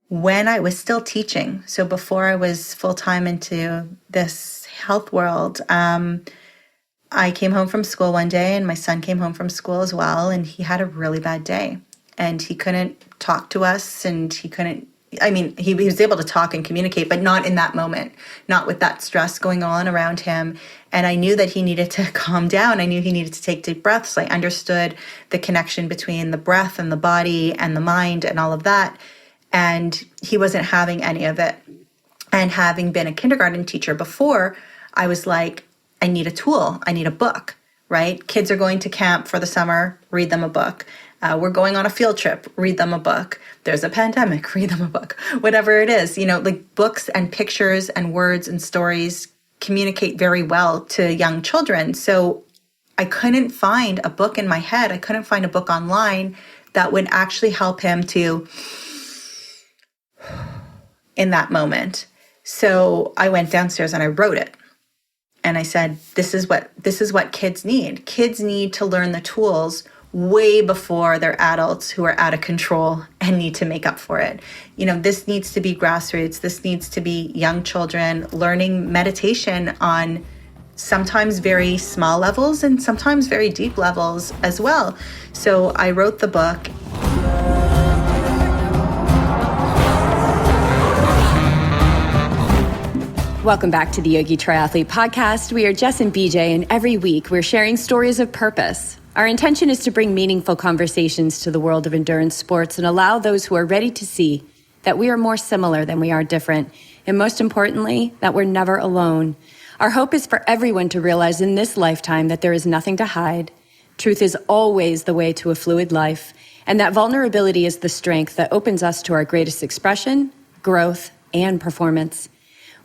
when I was still teaching. So before I was full-time into this health world, I came home from school one day and my son came home from school as well, and he had a really bad day and he couldn't talk to us and he was able to talk and communicate, but not in that moment, not with that stress going on around him. And I knew that he needed to calm down. I knew he needed to take deep breaths. I understood the connection between the breath and the body and the mind and all of that. And he wasn't having any of it. And having been a kindergarten teacher before, I was like, I need a tool. I need a book, right? Kids are going to camp for the summer, read them a book. We're going on a field trip, read them a book. There's a pandemic, read them a book. Whatever it is, like books and pictures and words and stories communicate very well to young children. So I couldn't find a book in my head. I couldn't find a book online that would actually help him to in that moment. So I went downstairs and I wrote it. And I said, this is what kids need. Kids need to learn the tools way before they're adults who are out of control and need to make up for it. This needs to be grassroots. This needs to be young children learning meditation on sometimes very small levels and sometimes very deep levels as well. So I wrote the book. Welcome back to the Yogi Triathlete Podcast. We are Jess and BJ, and every week we're sharing stories of purpose. Our intention is to bring meaningful conversations to the world of endurance sports and allow those who are ready to see that we are more similar than we are different, and most importantly, that we're never alone. Our hope is for everyone to realize in this lifetime that there is nothing to hide. Truth is always the way to a fluid life, and that vulnerability is the strength that opens us to our greatest expression, growth, and performance.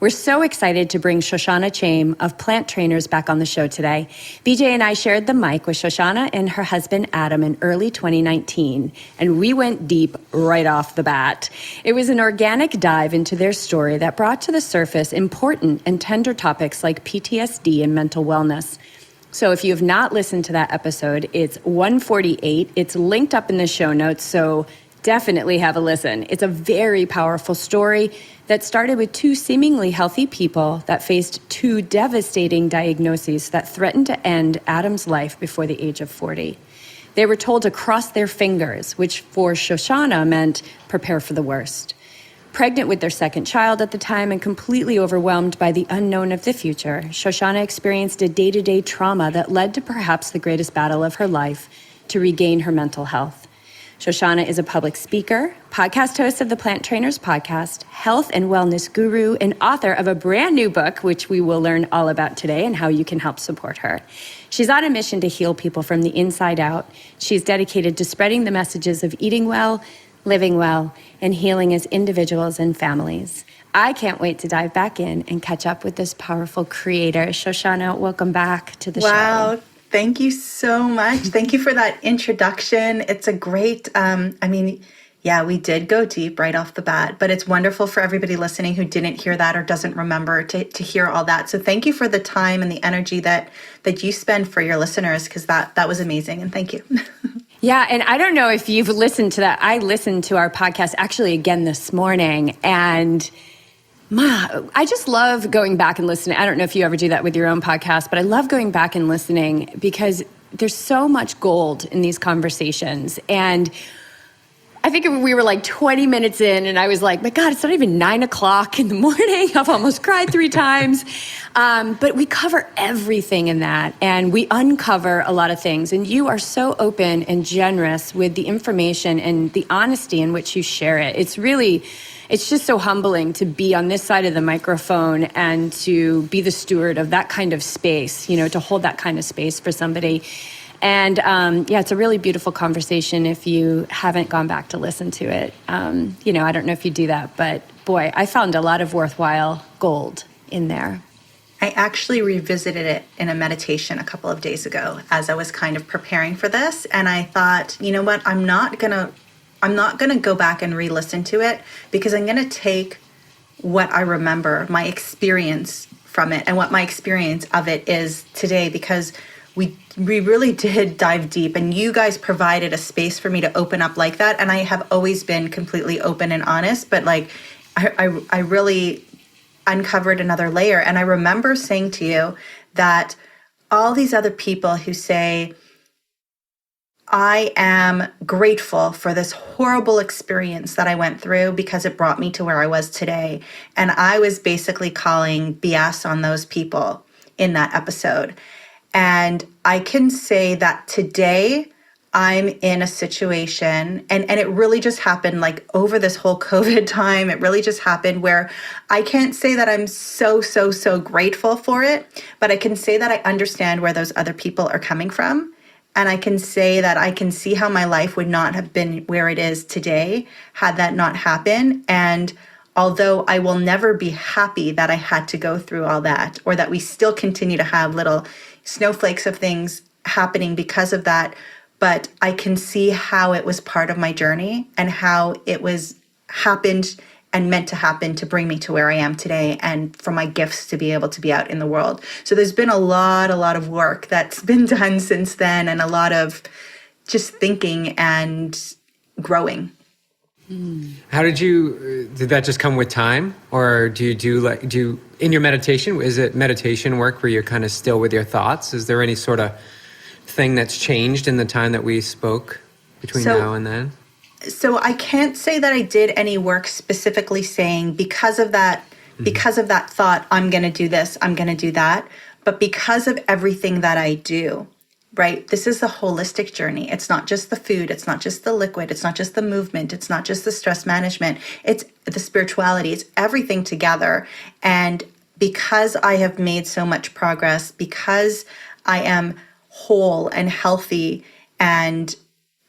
We're so excited to bring Shoshana Chaim of PlantTrainers back on the show today. BJ and I shared the mic with Shoshana and her husband Adam in early 2019, and we went deep right off the bat. It was an organic dive into their story that brought to the surface important and tender topics like PTSD and mental wellness. So if you have not listened to that episode, it's 148. It's linked up in the show notes, so definitely have a listen. It's a very powerful story that started with two seemingly healthy people that faced two devastating diagnoses that threatened to end Adam's life before the age of 40. They were told to cross their fingers, which for Shoshana meant prepare for the worst. Pregnant with their second child at the time and completely overwhelmed by the unknown of the future, Shoshana experienced a day-to-day trauma that led to perhaps the greatest battle of her life to regain her mental health. Shoshana is a public speaker, podcast host of the PlantTrainers podcast, health and wellness guru, and author of a brand new book, which we will learn all about today and how you can help support her. She's on a mission to heal people from the inside out. She's dedicated to spreading the messages of eating well, living well, and healing as individuals and families. I can't wait to dive back in and catch up with this powerful creator. Shoshana, welcome back to the show. Wow. Thank you so much. Thank you for that introduction. It's a great, we did go deep right off the bat, but it's wonderful for everybody listening who didn't hear that or doesn't remember to hear all that. So thank you for the time and the energy that you spend for your listeners, because that was amazing. And thank you. Yeah, and I don't know if you've listened to that. I listened to our podcast actually again this morning, and I just love going back and listening. I don't know if you ever do that with your own podcast, but I love going back and listening because there's so much gold in these conversations. And I think we were like 20 minutes in and I was like, my God, it's not even 9 o'clock in the morning. I've almost cried 3 times. But we cover everything in that and we uncover a lot of things. And you are so open and generous with the information and the honesty in which you share it. It's just so humbling to be on this side of the microphone and to be the steward of that kind of space, to hold that kind of space for somebody. And it's a really beautiful conversation if you haven't gone back to listen to it. I don't know if you do that, but boy, I found a lot of worthwhile gold in there. I actually revisited it in a meditation a couple of days ago as I was kind of preparing for this. And I thought, you know what, I'm not going to go back and re-listen to it, because I'm going to take what I remember, my experience from it, and what my experience of it is today. Because we really did dive deep, and you guys provided a space for me to open up like that. And I have always been completely open and honest, but like I really uncovered another layer. And I remember saying to you that all these other people who say, I am grateful for this horrible experience that I went through because it brought me to where I was today. And I was basically calling BS on those people in that episode. And I can say that today I'm in a situation, and it really just happened like over this whole COVID time. It really just happened where I can't say that I'm so grateful for it, but I can say that I understand where those other people are coming from. And I can say that I can see how my life would not have been where it is today had that not happened. And although I will never be happy that I had to go through all that, or that we still continue to have little snowflakes of things happening because of that, but I can see how it was part of my journey and how it was happened and meant to happen to bring me to where I am today, and for my gifts to be able to be out in the world. So there's been a lot of work that's been done since then, and a lot of just thinking and growing. How did that just come with time? Or do you in your meditation, is it meditation work where you're kind of still with your thoughts? Is there any sort of thing that's changed in the time that we spoke between now and then? So I can't say that I did any work specifically saying because of that thought, I'm going to do this, I'm going to do that. But because of everything that I do, right? This is a holistic journey. It's not just the food. It's not just the liquid. It's not just the movement. It's not just the stress management. It's the spirituality. It's everything together. And because I have made so much progress, because I am whole and healthy and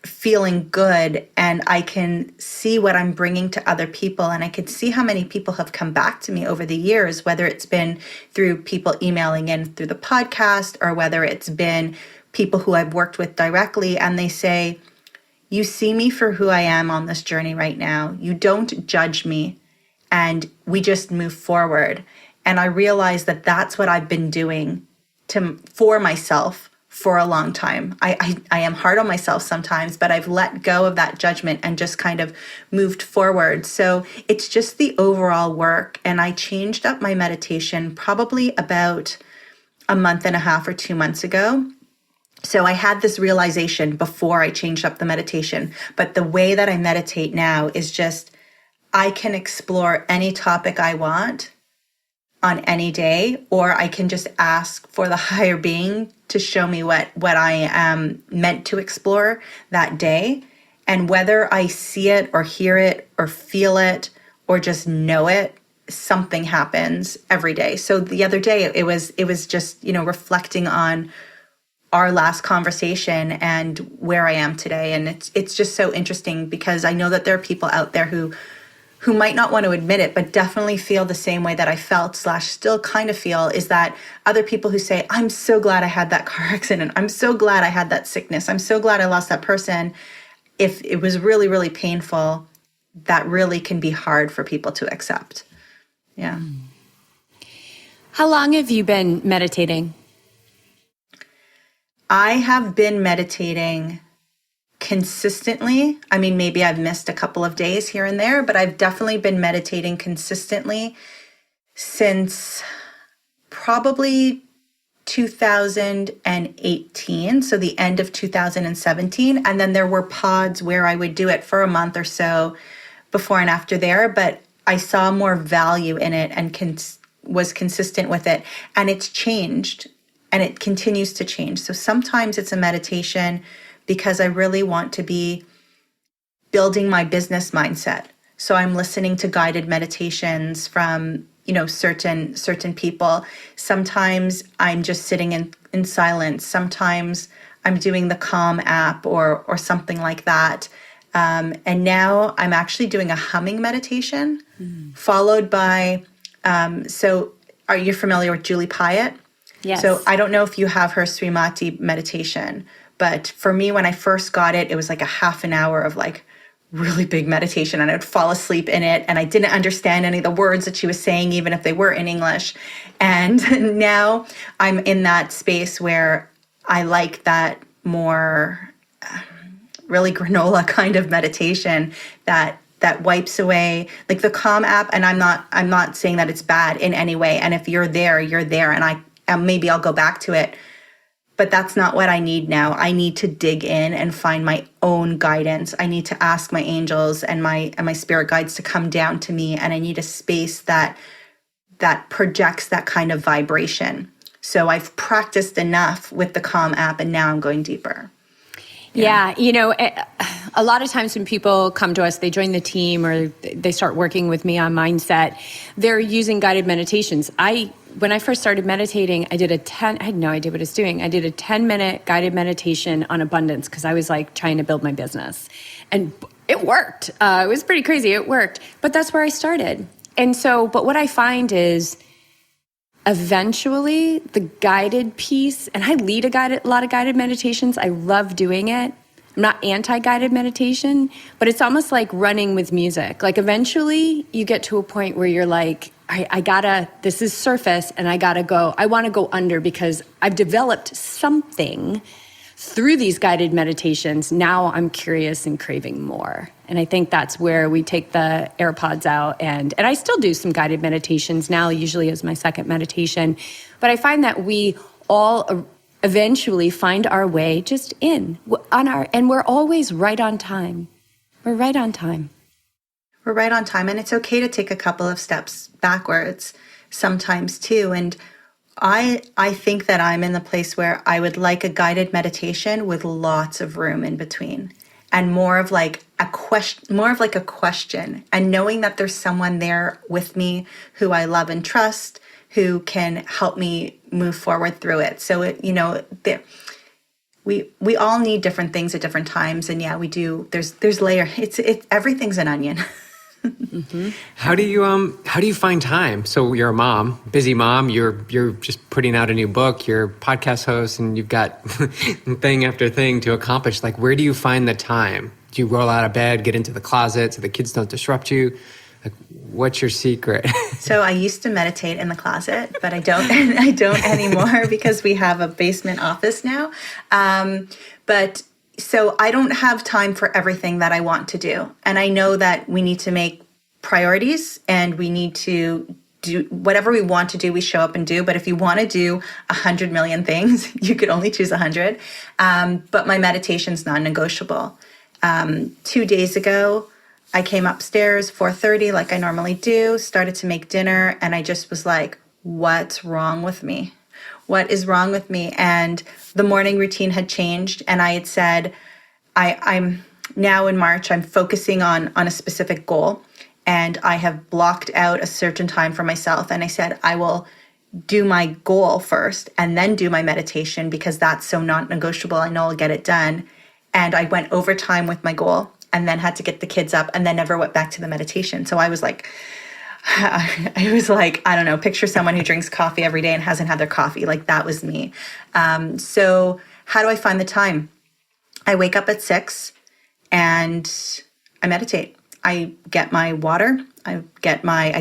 feeling good, and I can see what I'm bringing to other people, and I can see how many people have come back to me over the years, whether it's been through people emailing in through the podcast, or whether it's been people who I've worked with directly, and they say, you see me for who I am on this journey right now. You don't judge me, and we just move forward. And I realize that that's what I've been doing for myself for a long time. I am hard on myself sometimes, but I've let go of that judgment and just kind of moved forward. So it's just the overall work. And I changed up my meditation probably about a month and a half or 2 months ago. So I had this realization before I changed up the meditation, but the way that I meditate now is just, I can explore any topic I want on any day, or I can just ask for the higher being to show me what I am meant to explore that day. And whether I see it or hear it or feel it or just know it, something happens every day. So the other day it was just, reflecting on our last conversation and where I am today. And it's just so interesting because I know that there are people out there who might not want to admit it, but definitely feel the same way that I felt / still kind of feel, is that other people who say, I'm so glad I had that car accident. I'm so glad I had that sickness. I'm so glad I lost that person. If it was really, really painful, that really can be hard for people to accept. Yeah. How long have you been meditating? I have been meditating consistently. I mean, maybe I've missed a couple of days here and there, but I've definitely been meditating consistently since probably 2018, so the end of 2017. And then there were pods where I would do it for a month or so before and after there, but I saw more value in it and was consistent with it. And it's changed, and it continues to change. So sometimes it's a meditation because I really want to be building my business mindset. So I'm listening to guided meditations from, certain people. Sometimes I'm just sitting in silence. Sometimes I'm doing the Calm app or something like that. And now I'm actually doing a humming meditation, followed by, so are you familiar with Julie Pyatt? Yes. So I don't know if you have her Srimati meditation, but for me, when I first got it, it was like a half an hour of like really big meditation, and I would fall asleep in it, and I didn't understand any of the words that she was saying, even if they were in English. And now I'm in that space where I like that more really granola kind of meditation that wipes away, like the Calm app. And I'm not saying that it's bad in any way. And if you're there, you're there. And maybe I'll go back to it. But that's not what I need now. I need to dig in and find my own guidance. I need to ask my angels and my spirit guides to come down to me. And I need a space that projects that kind of vibration. So I've practiced enough with the Calm app, and now I'm going deeper. Yeah, a lot of times when people come to us, they join the team or they start working with me on mindset, they're using guided meditations. When I first started meditating, I had no idea what I was doing. I did a 10-minute guided meditation on abundance because I was like trying to build my business. And it worked. It was pretty crazy. It worked. But that's where I started. And so, but what I find is eventually the guided piece, and I lead a lot of guided meditations. I love doing it. I'm not anti-guided meditation, but it's almost like running with music. Like eventually you get to a point where you're like, this is surface and I want to go under because I've developed something through these guided meditations. Now I'm curious and craving more. And I think that's where we take the AirPods out. And I still do some guided meditations now, usually as my second meditation. But I find that we all eventually find our way just and we're always right on time. We're right on time. We're right on time. And it's okay to take a couple of steps backwards sometimes too. And I think that I'm in the place where I would like a guided meditation with lots of room in between, and more of like a question, and knowing that there's someone there with me who I love and trust, who can help me move forward through it. So we all need different things at different times, and yeah, we do. There's layer. It's everything's an onion. Mm-hmm. How do you find time? So you're a mom, busy mom. You're just putting out a new book. You're a podcast host, and you've got thing after thing to accomplish. Like, where do you find the time? Do you roll out of bed, get into the closet so the kids don't disrupt you? Like, what's your secret? So I used to meditate in the closet, but I don't. I don't anymore because we have a basement office now. So I don't have time for everything that I want to do. And I know that we need to make priorities, and we need to do whatever we want to do, we show up and do. But if you want to do 100 million things, you could only choose 100. But my meditation's non-negotiable. 2 days ago, I came upstairs, 4:30, like I normally do, started to make dinner, and I just was like, what's wrong with me? What is wrong with me? And the morning routine had changed, and I had said, I'm now in March, I'm focusing on a specific goal, and I have blocked out a certain time for myself. And I said, I will do my goal first and then do my meditation because that's so not negotiable. I know I'll get it done. And I went over time with my goal and then had to get the kids up and then never went back to the meditation. So I was like, I don't know, picture someone who drinks coffee every day and hasn't had their coffee. Like, that was me. So how do I find the time? I wake up at 6 and I meditate. I get my water. I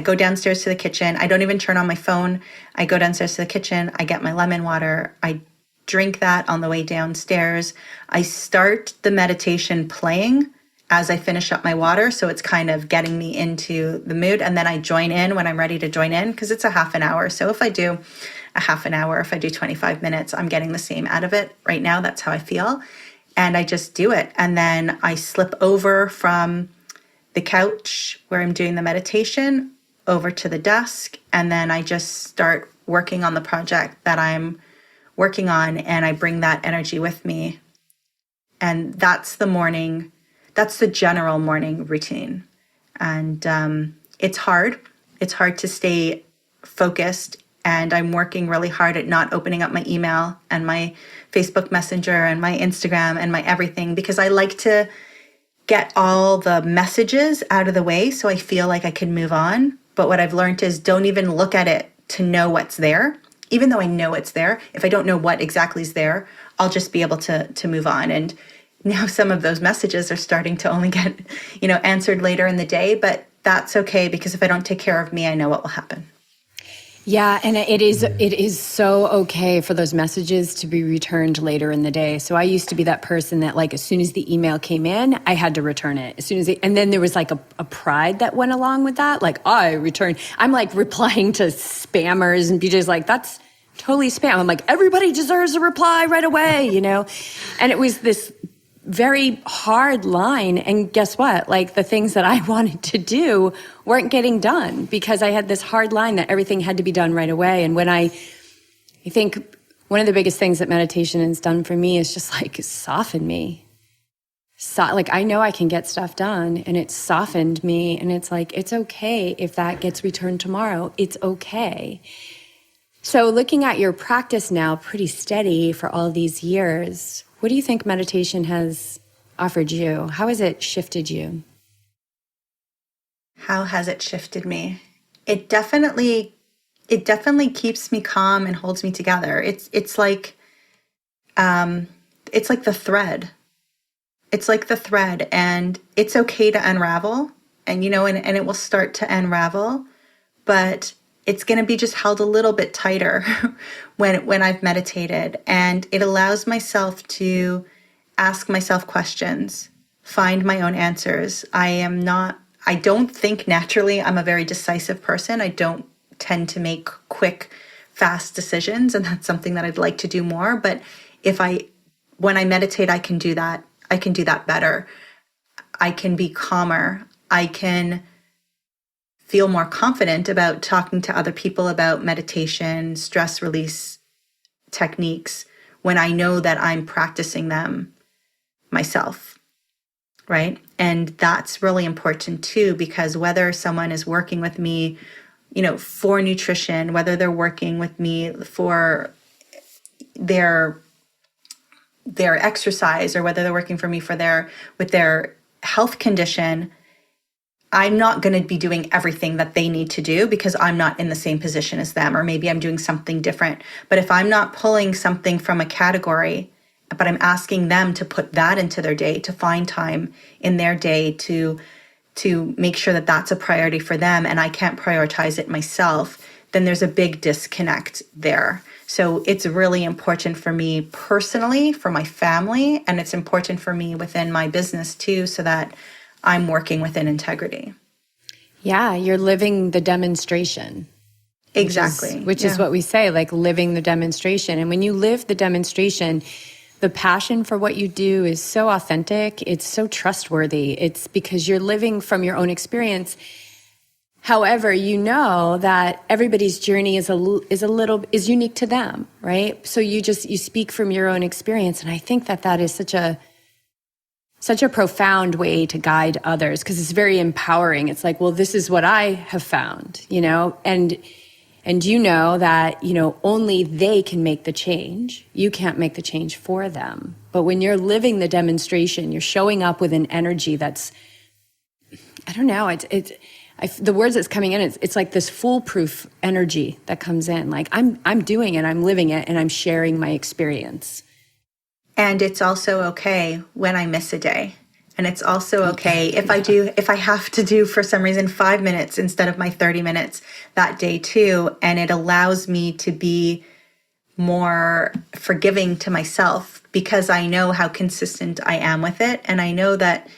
go downstairs to the kitchen. I don't even turn on my phone. I go downstairs to the kitchen. I get my lemon water. I drink that on the way downstairs. I start the meditation playing as I finish up my water. So it's kind of getting me into the mood. And then I join in when I'm ready to join in because it's a half an hour. So if I do a half an hour, if I do 25 minutes, I'm getting the same out of it right now. That's how I feel. And I just do it. And then I slip over from the couch where I'm doing the meditation over to the desk. And then I just start working on the project that I'm working on. And I bring that energy with me. And that's the morning. That's the general morning routine. And it's hard. It's hard to stay focused. And I'm working really hard at not opening up my email and my Facebook Messenger and my Instagram and my everything, because I like to get all the messages out of the way so I feel like I can move on. But what I've learned is don't even look at it to know what's there. Even though I know it's there, if I don't know what exactly is there, I'll just be able to move on. And now some of those messages are starting to only get, answered later in the day, but that's okay because if I don't take care of me, I know what will happen. Yeah, and it is so okay for those messages to be returned later in the day. So I used to be that person that like as soon as the email came in, I had to return it. As soon as and then there was like a pride that went along with that. Like I return. I'm like replying to spammers and BJ's like, that's totally spam. I'm like, everybody deserves a reply right away, you know? And it was this very hard line. And guess what? Like the things that I wanted to do weren't getting done because I had this hard line that everything had to be done right away. And when I think one of the biggest things that meditation has done for me is just like soften me. Like I know I can get stuff done and it's softened me. And it's like, it's okay if that gets returned tomorrow. It's okay. So looking at your practice now, pretty steady for all these years, what do you think meditation has offered you? How has it shifted you? How has it shifted me? It definitely keeps me calm and holds me together. It's like the thread. It's like the thread, and it's okay to unravel, and and it will start to unravel, but it's going to be just held a little bit tighter when I've meditated, and it allows myself to ask myself questions, find my own answers. I don't think naturally I'm a very decisive person. I don't tend to make quick, fast decisions, and that's something that I'd like to do more. But when I meditate, I can do that. I can do that better. I can be calmer. I can feel more confident about talking to other people about meditation, stress release techniques when I know that I'm practicing them myself, right? And that's really important too, because whether someone is working with me, for nutrition, whether they're working with me for their exercise, or whether they're working for me with their health condition, I'm not going to be doing everything that they need to do because I'm not in the same position as them, or maybe I'm doing something different. But if I'm not pulling something from a category, but I'm asking them to put that into their day, to find time in their day to make sure that that's a priority for them, and I can't prioritize it myself, then there's a big disconnect there. So it's really important for me personally, for my family, and it's important for me within my business too, so that I'm working within integrity. Yeah, you're living the demonstration. Exactly. Which is what we say, like living the demonstration. And when you live the demonstration, the passion for what you do is so authentic. It's so trustworthy. It's because you're living from your own experience. However, you know that everybody's journey is unique to them, right? So you speak from your own experience. And I think that is such a profound way to guide others, because it's very empowering. It's like, well, this is what I have found, and you know that, only they can make the change. You can't make the change for them. But when you're living the demonstration, you're showing up with an energy that's, I don't know, the words that's coming in, it's like this foolproof energy that comes in. Like I'm doing it, I'm living it, and I'm sharing my experience. And it's also okay when I miss a day. And it's also okay if I have to do for some reason 5 minutes instead of my 30 minutes that day too. And it allows me to be more forgiving to myself because I know how consistent I am with it. And I know that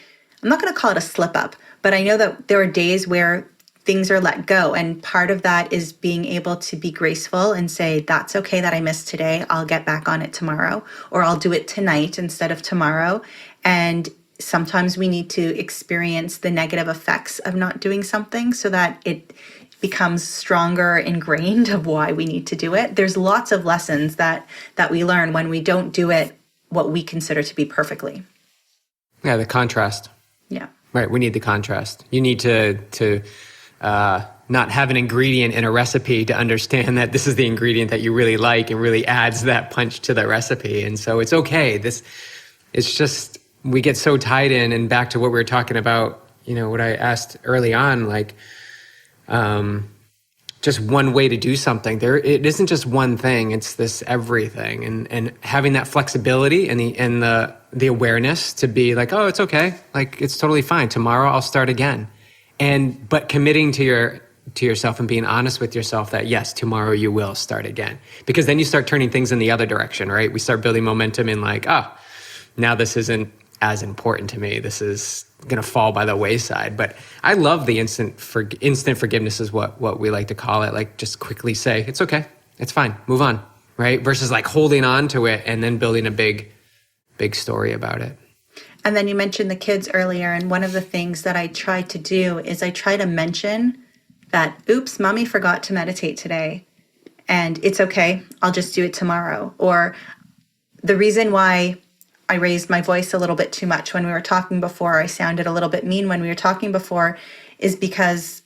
I'm not going to call it a slip up, but I know that there are days where things are let go. And part of that is being able to be graceful and say, that's okay that I missed today. I'll get back on it tomorrow, or I'll do it tonight instead of tomorrow. And sometimes we need to experience the negative effects of not doing something so that it becomes stronger, ingrained of why we need to do it. There's lots of lessons that we learn when we don't do it what we consider to be perfectly. Yeah, the contrast. Yeah. Right, we need the contrast. You need to not have an ingredient in a recipe to understand that this is the ingredient that you really like and really adds that punch to the recipe. And so it's okay. It's just, we get so tied in, and back to what we were talking about, what I asked early on, like, just one way to do something. It isn't just one thing, it's this everything. And having that flexibility and the awareness to be like, oh, it's okay. Like, it's totally fine. Tomorrow I'll start again. But committing to to yourself and being honest with yourself that yes, tomorrow you will start again. Because then you start turning things in the other direction, right? We start building momentum in like, oh, now this isn't as important to me. This is going to fall by the wayside. But I love the instant forgiveness is what we like to call it. Like just quickly say, it's okay. It's fine. Move on, right? Versus like holding on to it and then building a big story about it. And then you mentioned the kids earlier. And one of the things that I try to do is I try to mention that, oops, mommy forgot to meditate today. And it's okay. I'll just do it tomorrow. Or the reason why I raised my voice a little bit too much when we were talking before, I sounded a little bit mean when we were talking before, is because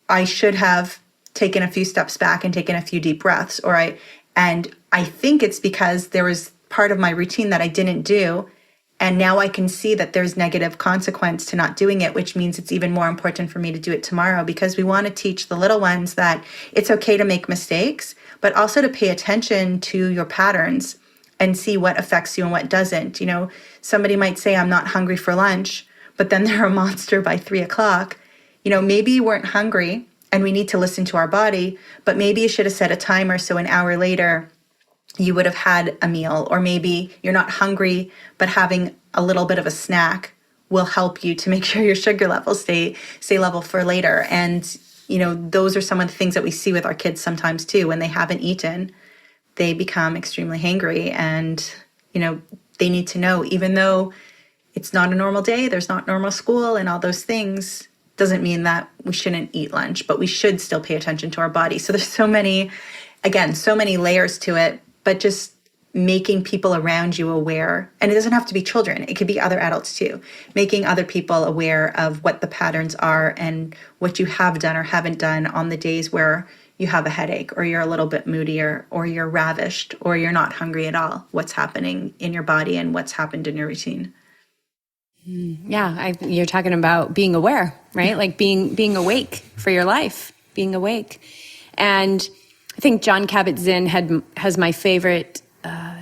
I should have taken a few steps back and taken a few deep breaths. And I think it's because there was part of my routine that I didn't do. And now I can see that there's negative consequence to not doing it, which means it's even more important for me to do it tomorrow, because we want to teach the little ones that it's okay to make mistakes, but also to pay attention to your patterns and see what affects you and what doesn't. You know, somebody might say, I'm not hungry for lunch, but then they're a monster by 3:00. You know, maybe you weren't hungry and we need to listen to our body, but maybe you should have set a timer so an hour later you would have had a meal. Or maybe you're not hungry, but having a little bit of a snack will help you to make sure your sugar levels stay level for later. And, you know, those are some of the things that we see with our kids sometimes too. When they haven't eaten, they become extremely hangry, and, you know, they need to know, even though it's not a normal day, there's not normal school and all those things, doesn't mean that we shouldn't eat lunch, but we should still pay attention to our body. So there's so many layers to it, but just making people around you aware, and it doesn't have to be children, it could be other adults too, making other people aware of what the patterns are and what you have done or haven't done on the days where you have a headache, or you're a little bit moodier, or you're ravished, or you're not hungry at all. What's happening in your body and what's happened in your routine. Yeah, you're talking about being aware, right? Like being awake for your life, being awake. And I think John Kabat-Zinn has my favorite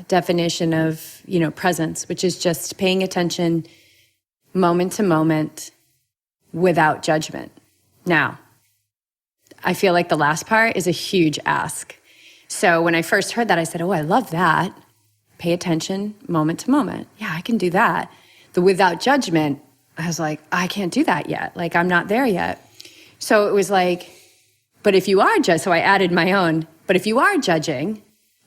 definition of, you know, presence, which is just paying attention moment to moment without judgment. Now, I feel like the last part is a huge ask. So when I first heard that, I said, oh, I love that. Pay attention moment to moment. Yeah, I can do that. The without judgment, I was like, I can't do that yet. Like, I'm not there yet. So it was like, but if you are so I added my own, but if you are judging,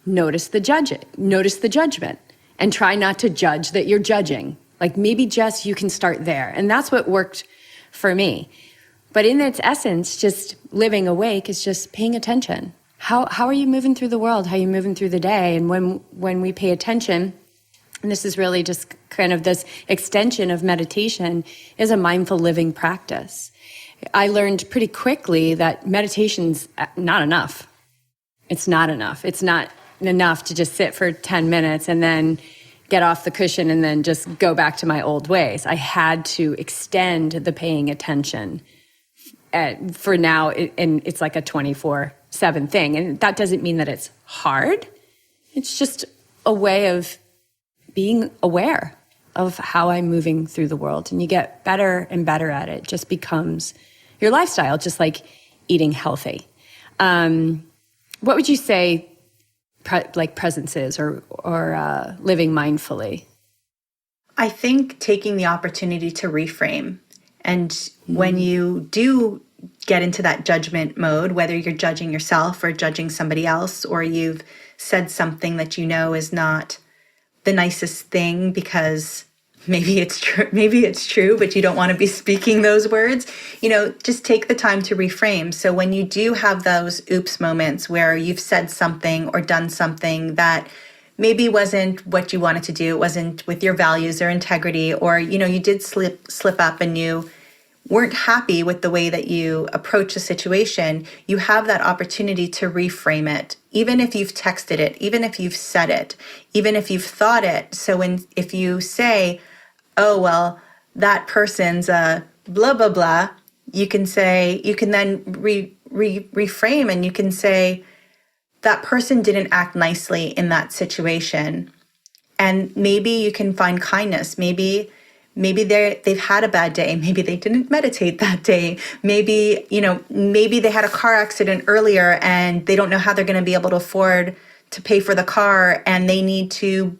notice the judgment, and try not to judge that you're judging. Like, maybe just you can start there. And that's what worked for me. But in its essence, just living awake is just paying attention. How are you moving through the world? How are you moving through the day? And when we pay attention, and this is really just kind of this extension of meditation, is a mindful living practice. I learned pretty quickly that meditation's not enough. It's not enough. It's not enough to just sit for 10 minutes and then get off the cushion and then just go back to my old ways. I had to extend the paying attention for now, and it's like a 24/7 thing. And that doesn't mean that it's hard. It's just a way of being aware of how I'm moving through the world. And you get better and better at it. It just becomes your lifestyle, just like eating healthy. What would you say presence is, or living mindfully? I think taking the opportunity to reframe. And when you do get into that judgment mode, whether you're judging yourself or judging somebody else, or you've said something that you know is not the nicest thing because maybe it's true, but you don't want to be speaking those words, you know, just take the time to reframe. So when you do have those oops moments where you've said something or done something that maybe wasn't what you wanted to do, it wasn't with your values or integrity, or, you know, you did slip up and you weren't happy with the way that you approach a situation, you have that opportunity to reframe it. Even if you've texted it, even if you've said it, even if you've thought it. So if you say, oh, well, that person's a blah, blah, blah, you can then reframe, and you can say, that person didn't act nicely in that situation. And maybe you can find kindness. Maybe Maybe they've had a bad day. Maybe they didn't meditate that day. Maybe, maybe they had a car accident earlier and they don't know how they're going to be able to afford to pay for the car, and they need to,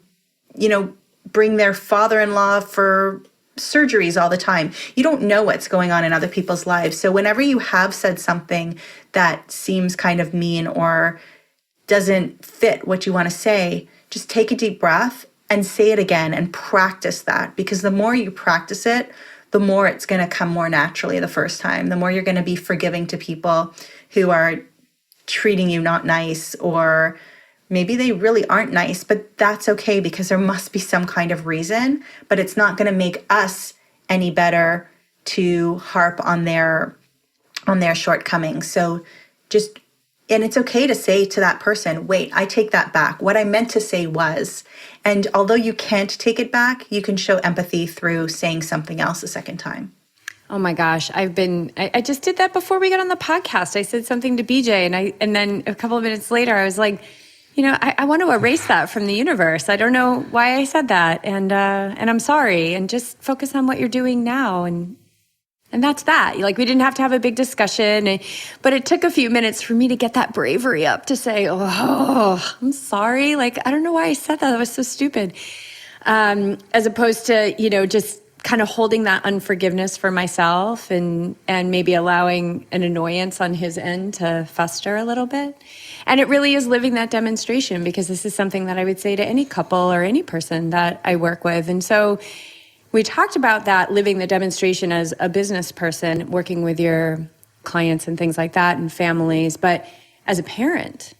bring their father-in-law for surgeries all the time. You don't know what's going on in other people's lives. So whenever you have said something that seems kind of mean or doesn't fit what you want to say, just take a deep breath and say it again and practice that, because the more you practice it, the more it's going to come more naturally the first time. The more you're going to be forgiving to people who are treating you not nice, or maybe they really aren't nice, but that's okay, because there must be some kind of reason, but it's not going to make us any better to harp on their shortcomings. So and it's okay to say to that person, wait, I take that back. What I meant to say was, and although you can't take it back, you can show empathy through saying something else a second time. Oh my gosh, I just did that before we got on the podcast. I said something to BJ and then a couple of minutes later, I was like, I want to erase that from the universe. I don't know why I said that. And I'm sorry, and just focus on what you're doing now. And that's that. Like, we didn't have to have a big discussion, but it took a few minutes for me to get that bravery up to say, oh, I'm sorry. Like, I don't know why I said that. That was so stupid. As opposed to, just kind of holding that unforgiveness for myself and maybe allowing an annoyance on his end to fester a little bit. And it really is living that demonstration, because this is something that I would say to any couple or any person that I work with. And so we talked about that, living the demonstration as a business person, working with your clients and things like that and families, but as a parent,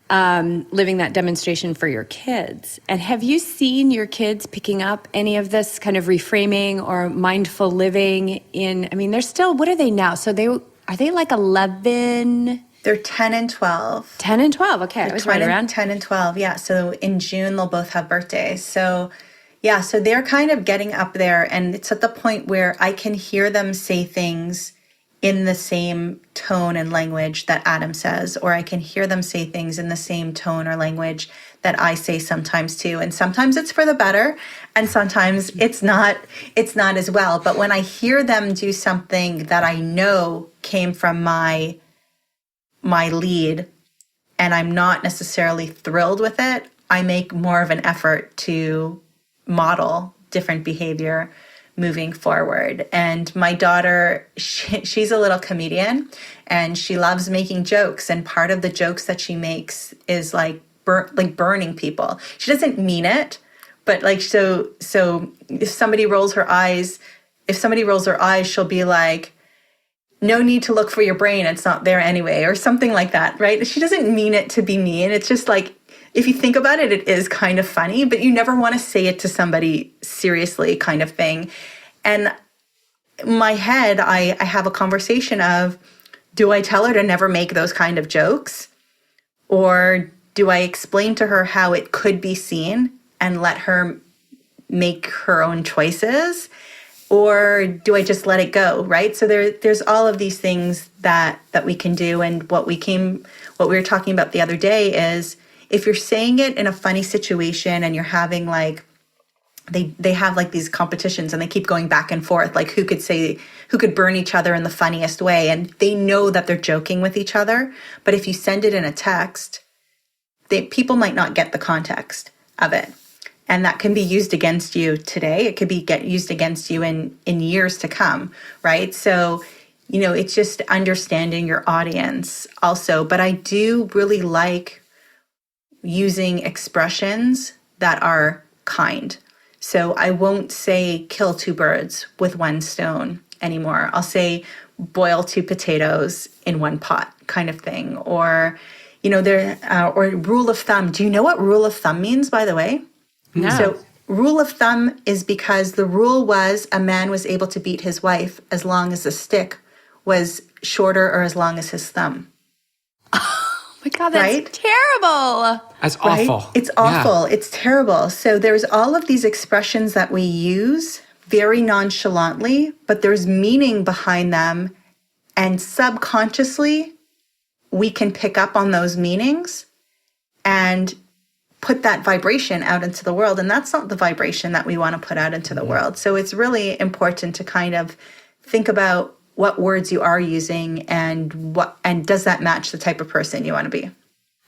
living that demonstration for your kids. And have you seen your kids picking up any of this kind of reframing or mindful living they're still, what are they now? So are they like 11? They're 10 and 12. 10 and 12. Okay, I was right around 10 and 12. Yeah. So in June, they'll both have birthdays. So yeah, so they're kind of getting up there, and it's at the point where I can hear them say things in the same tone and language that Adam says, or I can hear them say things in the same tone or language that I say sometimes too. And sometimes it's for the better, and sometimes it's not as well. But when I hear them do something that I know came from my lead, and I'm not necessarily thrilled with it, I make more of an effort to model different behavior moving forward. And my daughter, she's a little comedian, and she loves making jokes. And part of the jokes that she makes is like burning people. She doesn't mean it, but like, so if somebody rolls her eyes, she'll be like, no need to look for your brain, it's not there anyway, or something like that, right? She doesn't mean it to be mean. It's just like, if you think about it, it is kind of funny, but you never want to say it to somebody seriously, kind of thing. And in my head, I have a conversation of, do I tell her to never make those kind of jokes? Or do I explain to her how it could be seen and let her make her own choices? Or do I just let it go, right? So there's all of these things that we can do. And what we were talking about the other day is, if you're saying it in a funny situation and you're having like, they have like these competitions and they keep going back and forth, like who could burn each other in the funniest way. And they know that they're joking with each other. But if you send it in a text, people might not get the context of it. And that can be used against you today. It could be used against you in years to come, right? So, it's just understanding your audience also. But I do really like using expressions that are kind. So I won't say kill two birds with one stone anymore. I'll say boil two potatoes in one pot, kind of thing. Or, or rule of thumb. Do you know what rule of thumb means, by the way? No. So rule of thumb is because the rule was a man was able to beat his wife as long as the stick was shorter or as long as his thumb. Oh my God, that's terrible. That's awful. Right? It's awful. Yeah. It's terrible. So there's all of these expressions that we use very nonchalantly, but there's meaning behind them. And subconsciously, we can pick up on those meanings and put that vibration out into the world. And that's not the vibration that we want to put out into the world. So it's really important to kind of think about what words you are using and does that match the type of person you want to be.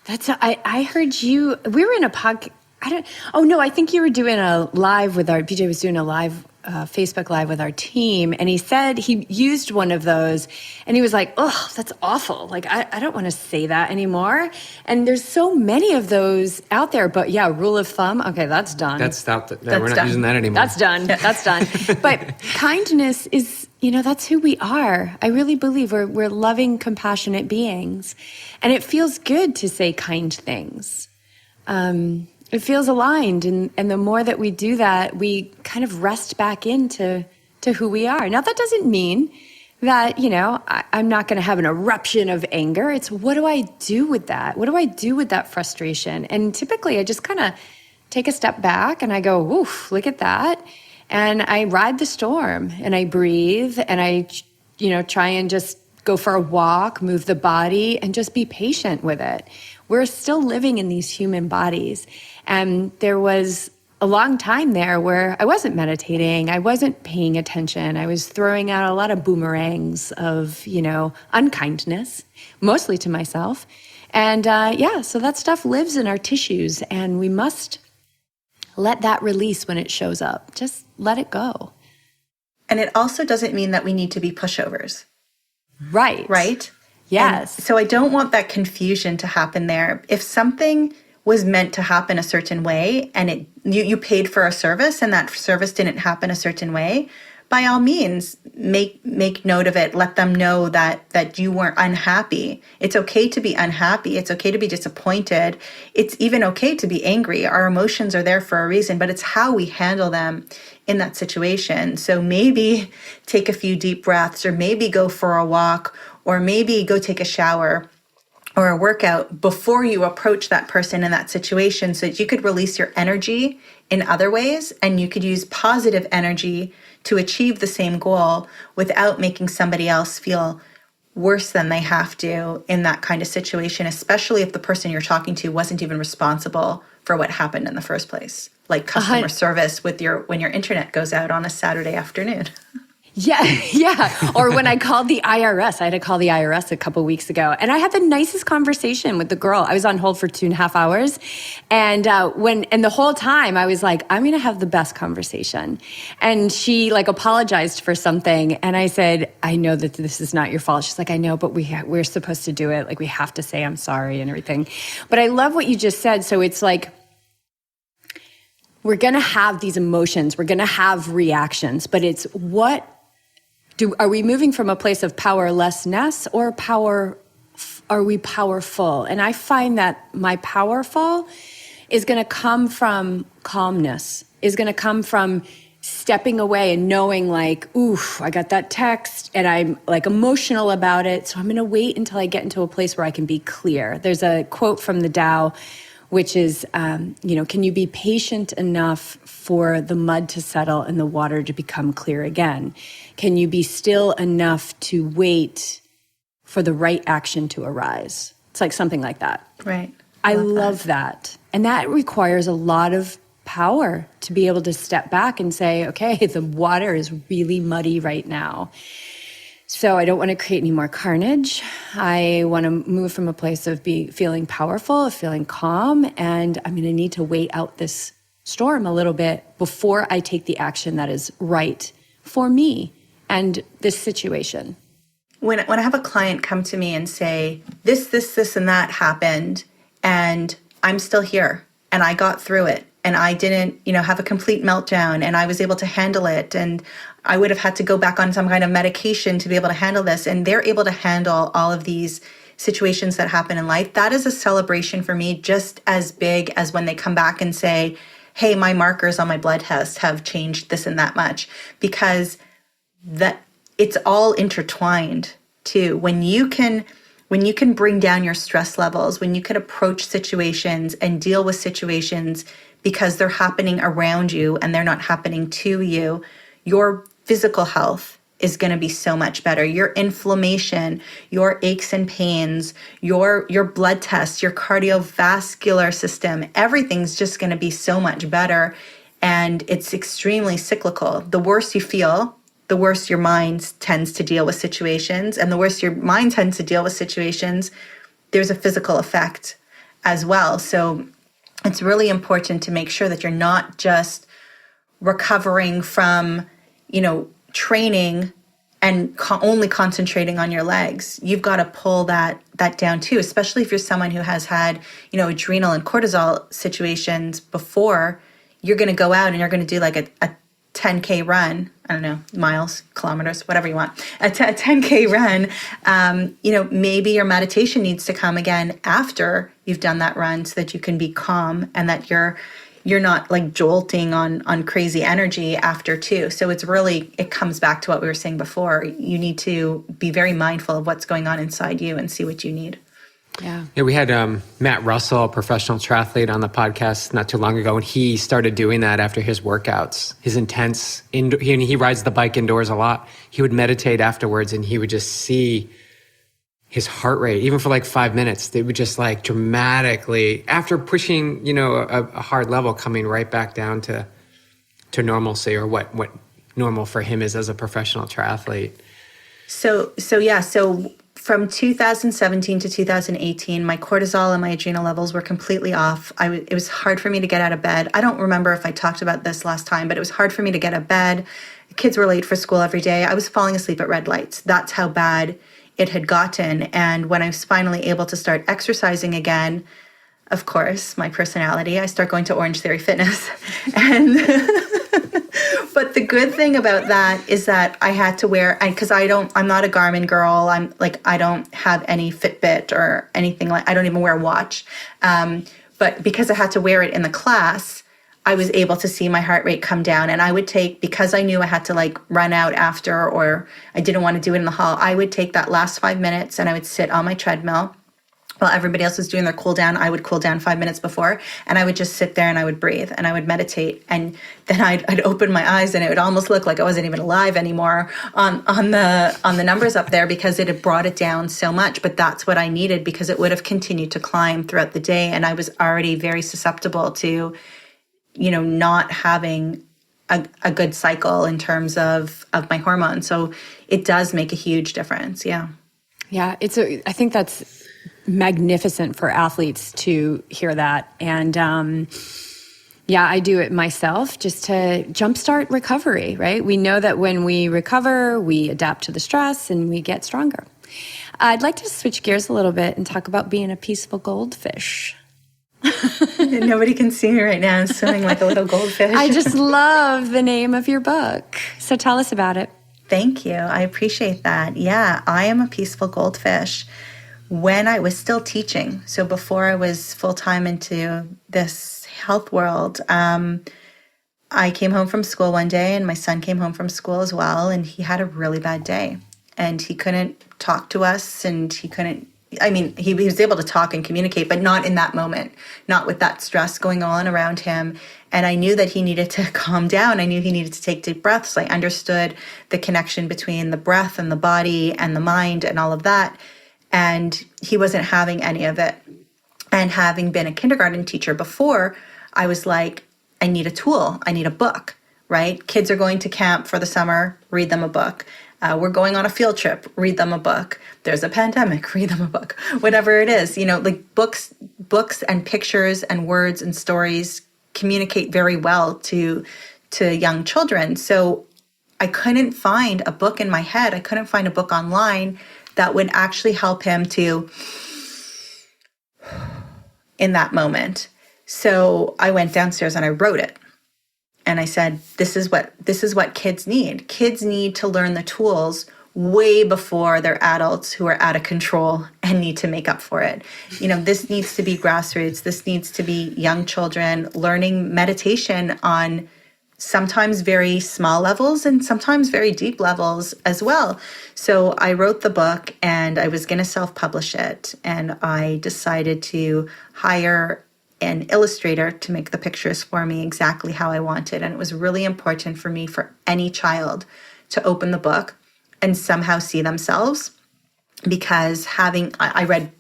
I heard you, we were in a podcast. I think you were doing a live with BJ was doing a live, Facebook Live with our team. And he said he used one of those and he was like, oh, that's awful. Like, I don't want to say that anymore. And there's so many of those out there, but yeah, rule of thumb. Okay, that's done. That's we're not using that anymore. That's done. That's done. But kindness is, that's who we are. I really believe we're loving, compassionate beings. And it feels good to say kind things. It feels aligned. And the more that we do that, we kind of rest back into who we are. Now, that doesn't mean that, I'm not going to have an eruption of anger. It's what do I do with that? What do I do with that frustration? And typically I just kind of take a step back and I go, oof, look at that. And I ride the storm and I breathe and I, try and just go for a walk, move the body and just be patient with it. We're still living in these human bodies. And there was a long time there where I wasn't meditating. I wasn't paying attention. I was throwing out a lot of boomerangs of, unkindness, mostly to myself. And so that stuff lives in our tissues and we must let that release when it shows up. Just let it go. And it also doesn't mean that we need to be pushovers. Right. Right? Yes. And so I don't want that confusion to happen there. If something was meant to happen a certain way and you paid for a service and that service didn't happen a certain way, by all means, make note of it. Let them know that you weren't unhappy. It's okay to be unhappy. It's okay to be disappointed. It's even okay to be angry. Our emotions are there for a reason, but it's how we handle them in that situation. So maybe take a few deep breaths, or maybe go for a walk, or maybe go take a shower or a workout before you approach that person in that situation so that you could release your energy in other ways and you could use positive energy to achieve the same goal without making somebody else feel worse than they have to in that kind of situation, especially if the person you're talking to wasn't even responsible for what happened in the first place, like customer service when your internet goes out on a Saturday afternoon. Yeah. Or when I called the IRS, I had to call the IRS a couple weeks ago, and I had the nicest conversation with the girl. I was on hold for 2.5 hours, and the whole time I was like, I'm going to have the best conversation. And she apologized for something, and I said, I know that this is not your fault. She's like, I know, but we're supposed to do it. We have to say I'm sorry and everything. But I love what you just said. So it's we're going to have these emotions, we're going to have reactions, but it's are we moving from a place of powerlessness or are we powerful? And I find that my powerful is going to come from calmness, is going to come from stepping away and knowing oof, I got that text and I'm emotional about it. So I'm going to wait until I get into a place where I can be clear. There's a quote from the Tao, which is, can you be patient enough for the mud to settle and the water to become clear again? Can you be still enough to wait for the right action to arise? It's something like that. Right. I love that. And that requires a lot of power to be able to step back and say, okay, the water is really muddy right now. So I don't want to create any more carnage. I want to move from a place of feeling powerful, of feeling calm, and I'm going to need to wait out this storm a little bit before I take the action that is right for me and this situation. When I have a client come to me and say, this, and that happened, and I'm still here, and I got through it, and I didn't, have a complete meltdown, and I was able to handle it, and I would have had to go back on some kind of medication to be able to handle this, and they're able to handle all of these situations that happen in life. That is a celebration for me, just as big as when they come back and say, hey, my markers on my blood test have changed this and that much, because it's all intertwined too. When you can bring down your stress levels, when you can approach situations and deal with situations because they're happening around you and they're not happening to you, your physical health is going to be so much better. Your inflammation, your aches and pains, your blood tests, your cardiovascular system, everything's just going to be so much better. And it's extremely cyclical. The worse you feel, the worse your mind tends to deal with situations. And the worse your mind tends to deal with situations, there's a physical effect as well. So it's really important to make sure that you're not just recovering from, training and only concentrating on your legs. You've got to pull that down too, especially if you're someone who has had, adrenal and cortisol situations before. You're going to go out and you're going to do like a 10K run. I don't know, miles, kilometers, whatever you want. A 10K run, maybe your meditation needs to come again after you've done that run so that you can be calm and that you're not like jolting on crazy energy after too. So it comes back to what we were saying before. You need to be very mindful of what's going on inside you and see what you need. Yeah, we had Matt Russell, a professional triathlete, on the podcast not too long ago, and he started doing that after his workouts. His intense, he rides the bike indoors a lot. He would meditate afterwards, and he would just see his heart rate, even for like 5 minutes, they would just like dramatically, after pushing, a hard level, coming right back down to normalcy, or what normal for him is as a professional triathlete. So from 2017 to 2018, my cortisol and my adrenal levels were completely off. It was hard for me to get out of bed. I don't remember if I talked about this last time, but it was hard for me to get out of bed. The kids were late for school every day. I was falling asleep at red lights. That's how bad it had gotten. And when I was finally able to start exercising again, of course, my personality, I start going to Orange Theory Fitness. And but the good thing about that is that I had to wear, because I'm not a Garmin girl. I don't have any Fitbit or anything I don't even wear a watch. But because I had to wear it in the class, I was able to see my heart rate come down. And I would because I knew I had to run out after, or I didn't want to do it in the hall, I would take that last 5 minutes and I would sit on my treadmill while everybody else was doing their cool down. I would cool down 5 minutes before, and I would just sit there and I would breathe and I would meditate. And then I'd open my eyes and it would almost look like I wasn't even alive anymore on the numbers up there, because it had brought it down so much. But that's what I needed, because it would have continued to climb throughout the day. And I was already very susceptible to, not having a good cycle in terms of my hormones. So it does make a huge difference. Yeah. Yeah. I think that's magnificent for athletes to hear that. And I do it myself just to jumpstart recovery, right? We know that when we recover, we adapt to the stress and we get stronger. I'd like to switch gears a little bit and talk about being a peaceful goldfish. Nobody can see me right now. I'm swimming like a little goldfish. I just love the name of your book. So tell us about it. Thank you. I appreciate that. Yeah, I am a peaceful goldfish. When I was still teaching, so before I was full-time into this health world, I came home from school one day, and my son came home from school as well, and he had a really bad day. And he couldn't talk to us, and he was able to talk and communicate, but not in that moment, not with that stress going on around him. And I knew that he needed to calm down. I knew he needed to take deep breaths. I understood the connection between the breath and the body and the mind and all of that. And he wasn't having any of it. And having been a kindergarten teacher before, I was like, I need a tool. I need a book, right? Kids are going to camp for the summer, read them a book. We're going on a field trip, read them a book. There's a pandemic, read them a book. Whatever it is, books and pictures and words and stories communicate very well to young children. So I couldn't find a book in my head. I couldn't find a book online that would actually help him to in that moment. So I went downstairs and I wrote it. And I said, this is what kids need. Kids need to learn the tools way before they're adults who are out of control and need to make up for it. This needs to be grassroots. This needs to be young children learning meditation on sometimes very small levels and sometimes very deep levels as well. So I wrote the book and I was going to self-publish it. And I decided to hire an illustrator to make the pictures for me exactly how I wanted. And it was really important for me, for any child, to open the book and somehow see themselves. Because I read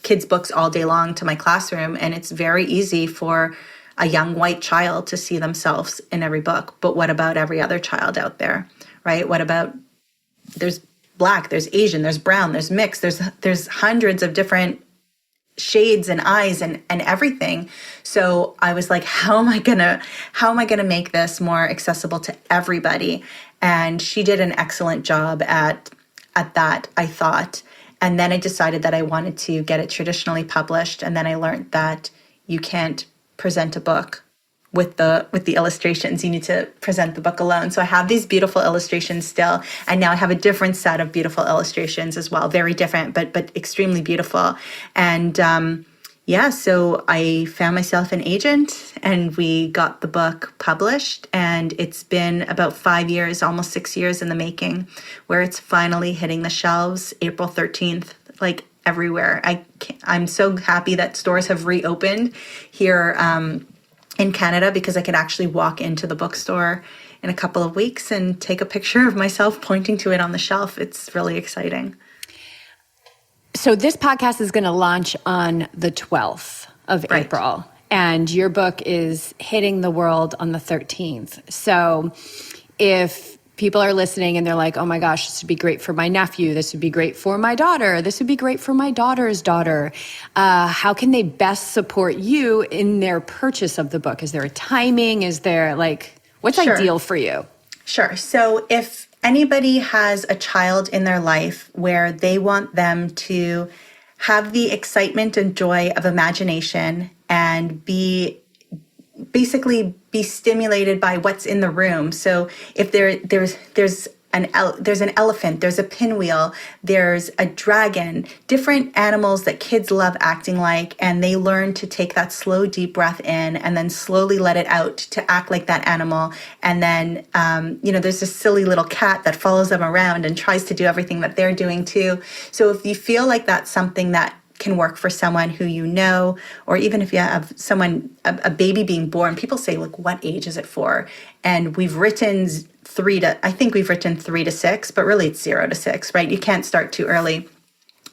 kids' books all day long to my classroom, and it's very easy for a young white child to see themselves in every book. But what about every other child out there, right? What about, there's Black, there's Asian, there's brown, there's mixed, there's hundreds of different shades and eyes and everything. So I was like, how am I gonna make this more accessible to everybody? And she did an excellent job at that, I thought. And then I decided that I wanted to get it traditionally published. And then I learned that you can't present a book with the illustrations. You need to present the book alone. So I have these beautiful illustrations still, and now I have a different set of beautiful illustrations as well. Very different, but extremely beautiful. And so I found myself an agent, and we got the book published. And it's been about 5 years, almost 6 years in the making, where it's finally hitting the shelves April 13th, like everywhere. I'm so happy that stores have reopened here in Canada, because I could actually walk into the bookstore in a couple of weeks and take a picture of myself pointing to it on the shelf. It's really exciting. So this podcast is going to launch on the 12th of April, and your book is hitting the world on the 13th. So if people are listening and they're like, oh my gosh, this would be great for my nephew, this would be great for my daughter, this would be great for my daughter's daughter, how can they best support you in their purchase of the book? Is there a timing? Is there what's ideal for you? Sure. So if anybody has a child in their life where they want them to have the excitement and joy of imagination and basically be stimulated by what's in the room. So if there's an elephant, there's a pinwheel, there's a dragon, different animals that kids love acting like, and they learn to take that slow, deep breath in and then slowly let it out to act like that animal. And then, there's this silly little cat that follows them around and tries to do everything that they're doing too. So if you feel like that's something that can work for someone who you know, or even if you have a baby being born, people say, look, what age is it for? And we've written 3 to 6, but really it's 0 to 6, right? You can't start too early.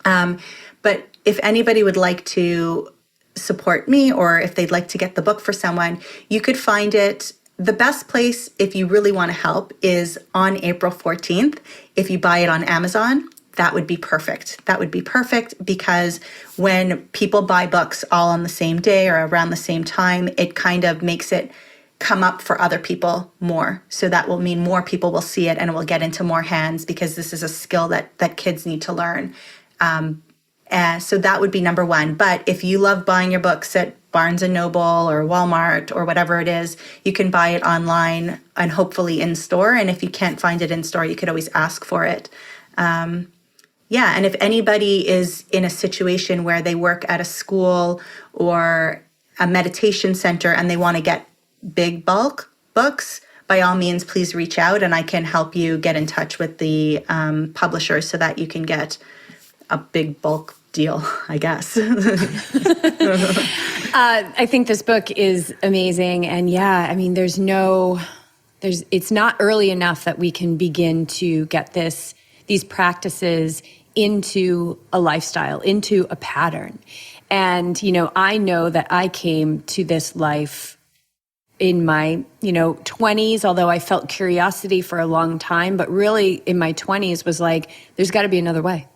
But if anybody would like to support me, or if they'd like to get the book for someone, you could find it. The best place, if you really want to help, is on April 14th. If you buy it on Amazon, that would be perfect. That would be perfect, because when people buy books all on the same day or around the same time, it kind of makes it come up for other people more. So that will mean more people will see it and it will get into more hands, because this is a skill that kids need to learn. So that would be number one. But if you love buying your books at Barnes & Noble or Walmart or whatever it is, you can buy it online and hopefully in store. And if you can't find it in store, you could always ask for it. And if anybody is in a situation where they work at a school or a meditation center and they want to get big bulk books, by all means, please reach out and I can help you get in touch with the publisher so that you can get a big bulk deal, I guess. I think this book is amazing. And it's not early enough that we can begin to get these practices into a lifestyle, into a pattern. And, I know that I came to this life in my, 20s, although I felt curiosity for a long time, but really in my 20s was like, there's got to be another way.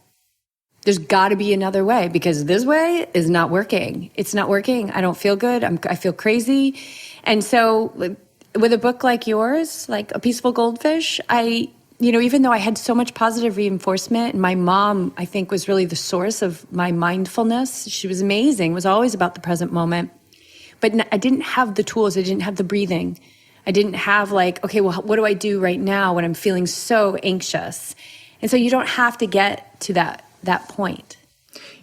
There's got to be another way, because this way is not working. It's not working. I don't feel good. I feel crazy. And so with a book like yours, like A Peaceful Goldfish, even though I had so much positive reinforcement, and my mom, I think, was really the source of my mindfulness. She was amazing, was always about the present moment. But I didn't have the tools. I didn't have the breathing. I didn't have okay, well, what do I do right now when I'm feeling so anxious? And so you don't have to get to that point.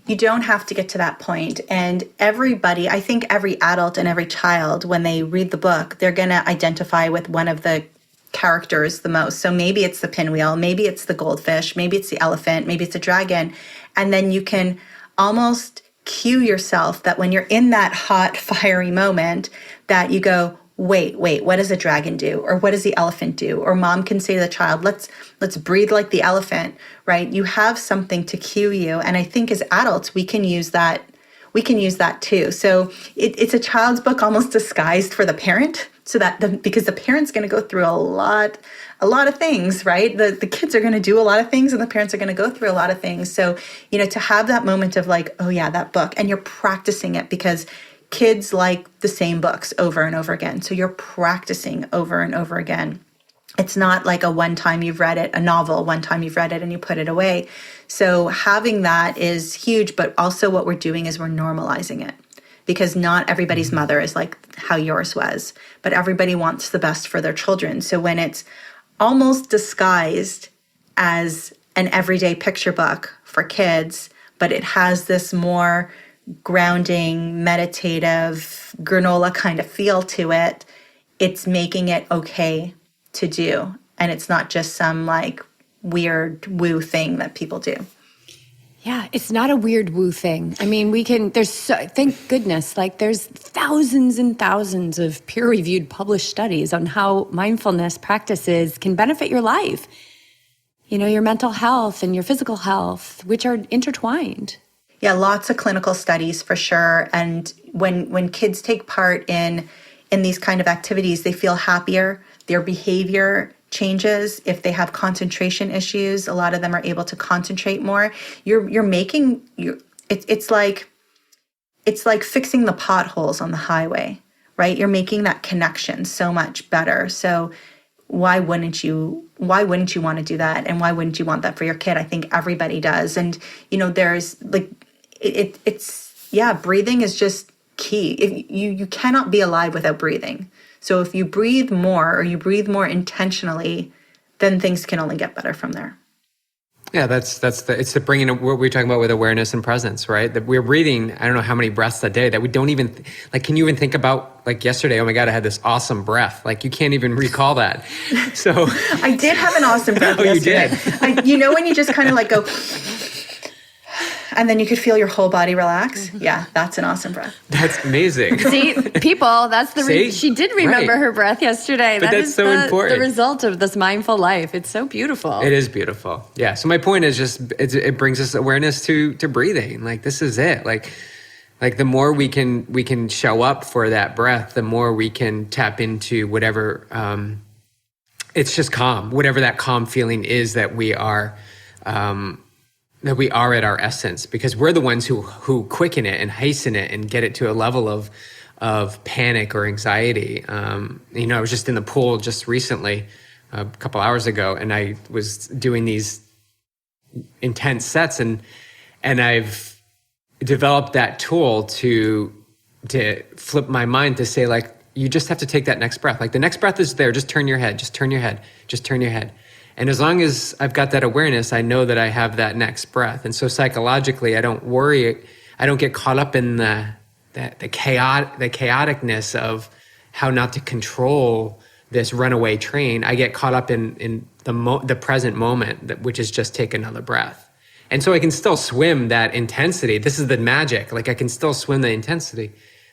You don't have to get to that point. And everybody, I think every adult and every child, when they read the book, they're going to identify with one of the characters the most. So maybe it's the pinwheel, maybe it's the goldfish, maybe it's the elephant, maybe it's a dragon. And then you can almost cue yourself that when you're in that hot, fiery moment, that you go, wait, what does a dragon do? Or what does the elephant do? Or mom can say to the child, let's breathe like the elephant, right? You have something to cue you. And I think as adults, we can use that too. So it's a child's book almost disguised for the parent, so that because the parent's going to go through a lot of things, right? The kids are going to do a lot of things, and the parents are going to go through a lot of things. So, to have that moment of like, oh yeah, that book, and you're practicing it because kids like the same books over and over again. So you're practicing over and over again. It's not like a one time you've read it, a novel, one time you've read it and you put it away. So having that is huge, but also what we're doing is we're normalizing it, because not everybody's mother is like how yours was, but everybody wants the best for their children. So when it's almost disguised as an everyday picture book for kids, but it has this more grounding, meditative, granola kind of feel to it, it's making it okay to do. And it's not just some like weird woo thing that people do. Yeah, it's not a weird woo thing. I mean, thank goodness, like there's thousands and thousands of peer-reviewed published studies on how mindfulness practices can benefit your life, your mental health and your physical health, which are intertwined. Yeah, lots of clinical studies for sure. And when kids take part in these kind of activities, they feel happier, their behavior changes. If they have concentration issues, a lot of them are able to concentrate more. It's like fixing the potholes on the highway, right? You're making that connection so much better. So why wouldn't you want to do that? And why wouldn't you want that for your kid? I think everybody does. And, there's like, breathing is just key. If you cannot be alive without breathing. So if you breathe more, or you breathe more intentionally, then things can only get better from there. Yeah, it's the bringing what we're talking about with awareness and presence, right? That we're breathing, I don't know how many breaths a day that we don't even, can you even think about, like yesterday, oh my God, I had this awesome breath. Like you can't even recall that. So I did have an awesome breath yesterday. You did? When you just kind of like go, and then you could feel your whole body relax. Yeah, that's an awesome breath. That's amazing. See, people, that's the she did remember her breath yesterday. But that's so important. The result of this mindful life. It's so beautiful. It is beautiful. Yeah. So my point is just it brings us awareness to breathing. Like this is it. Like the more we can show up for that breath, the more we can tap into whatever it's just calm, whatever that calm feeling is that we are at our essence, because we're the ones who quicken it and hasten it and get it to a level of panic or anxiety. I was just in the pool just recently, a couple hours ago, and I was doing these intense sets, and I've developed that tool to flip my mind to say, like, you just have to take that next breath. Like the next breath is there. Just turn your head. Just turn your head. Just turn your head. And as long as I've got that awareness, I know that I have that next breath. And so psychologically, I don't worry. I don't get caught up in the chaoticness of how not to control this runaway train. I get caught up in the present moment, which is just take another breath. And so I can still swim that intensity. This is the magic. Like I can still swim the intensity,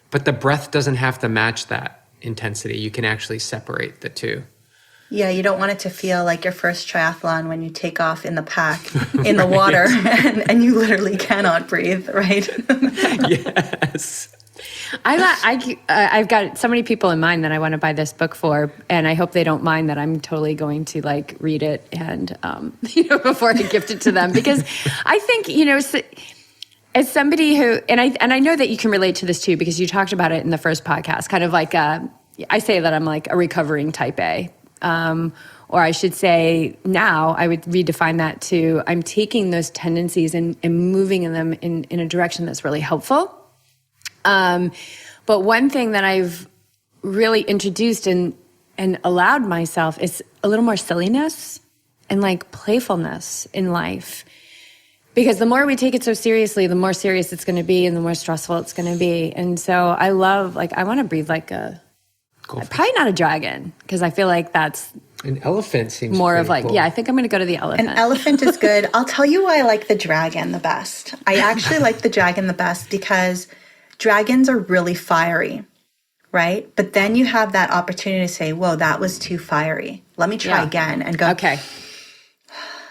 but the breath doesn't have to match that intensity. You can actually separate the two. Yeah, you don't want it to feel like your first triathlon when you take off in the pack, in the water, and you literally cannot breathe, right? Yes. I've got so many people in mind that I want to buy this book for, and I hope they don't mind that I'm totally going to like read it and before I gift it to them, because I think as somebody who and I know that you can relate to this too, because you talked about it in the first podcast, kind of like I say that I'm like a recovering type A. Or I should say now I would redefine that to I'm taking those tendencies and moving in them in a direction that's really helpful. But one thing that I've really introduced and allowed myself is a little more silliness and like playfulness in life. Because the more we take it so seriously, the more serious it's going to be and the more stressful it's going to be. And so I want to breathe like probably not a dragon, because I feel like that's an elephant seems more of like, cool. Yeah, I think I'm going to go to the elephant. An elephant is good. I'll tell you why I like the dragon the best. I actually like the dragon the best because dragons are really fiery, right? But then you have that opportunity to say, whoa, that was too fiery. Let me try again and go. Okay.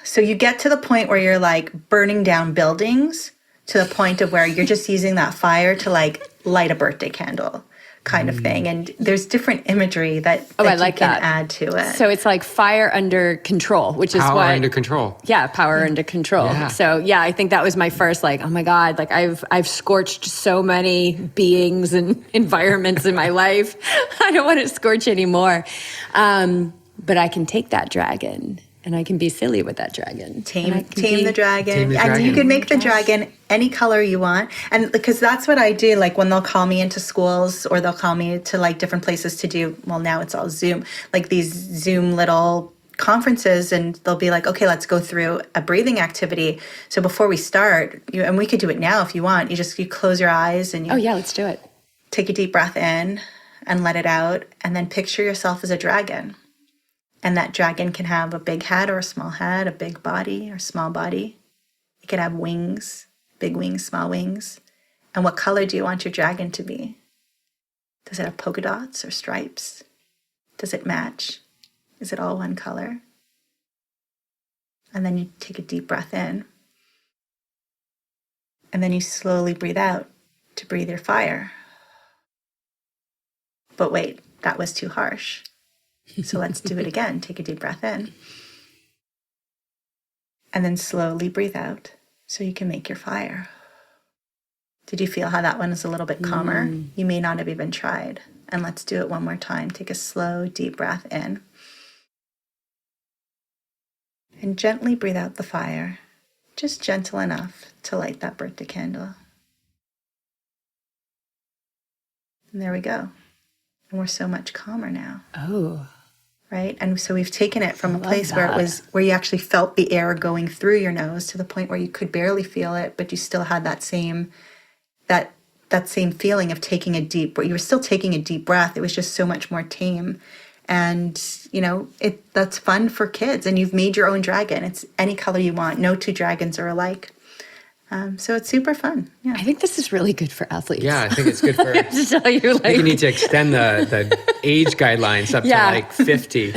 So you get to the point where you're like burning down buildings to the point of where you're just using that fire to like light a birthday candle kind of thing. And there's different imagery that I you like can that. add to it. So it's like fire under control, which is Power under control. Yeah, power under control. Yeah. So yeah, I think that was my first like, oh my God, like I've scorched so many beings and environments in my life. I don't want to scorch anymore. But I can take that dragon and I can be silly with that dragon. Tame the dragon. the And you dragon. can make the dragon any color you want. And because that's what I do, like when they'll call me into schools or they'll call me to like different places to do, well, now it's all Zoom, like these Zoom little conferences, and they'll be like, okay, let's go through a breathing activity. So before we start, and we could do it now if you want, you close your eyes and you Oh yeah, let's do it. take a deep breath in and let it out, and then picture yourself as a dragon. And that dragon can have a big head or a small head, a big body or small body. It could have wings, big wings, small wings. And what color do you want your dragon to be? Does it have polka dots or stripes? Does it match? Is it all one color? And then you take a deep breath in. And then you slowly breathe out to breathe your fire. But wait, that was too harsh. So let's do it again. Take a deep breath in. And then slowly breathe out so you can make your fire. Did you feel how that one is a little bit calmer? You may not have even tried. And let's do it one more time. Take a slow, deep breath in. And gently breathe out the fire. Just gentle enough to light that birthday candle. And there we go. And we're so much calmer now. Oh. Right? And so we've taken it from a place where you actually felt the air going through your nose to the point where you could barely feel it, but you still had that same feeling of taking a deep, where you were still taking a deep breath. It was just so much more tame. And, that's fun for kids. And you've made your own dragon. It's any color you want. No two dragons are alike. So it's super fun. Yeah. I think this is really good for athletes. Yeah, I think it's good for. to tell you, like, You need to extend the age guidelines up to like 50.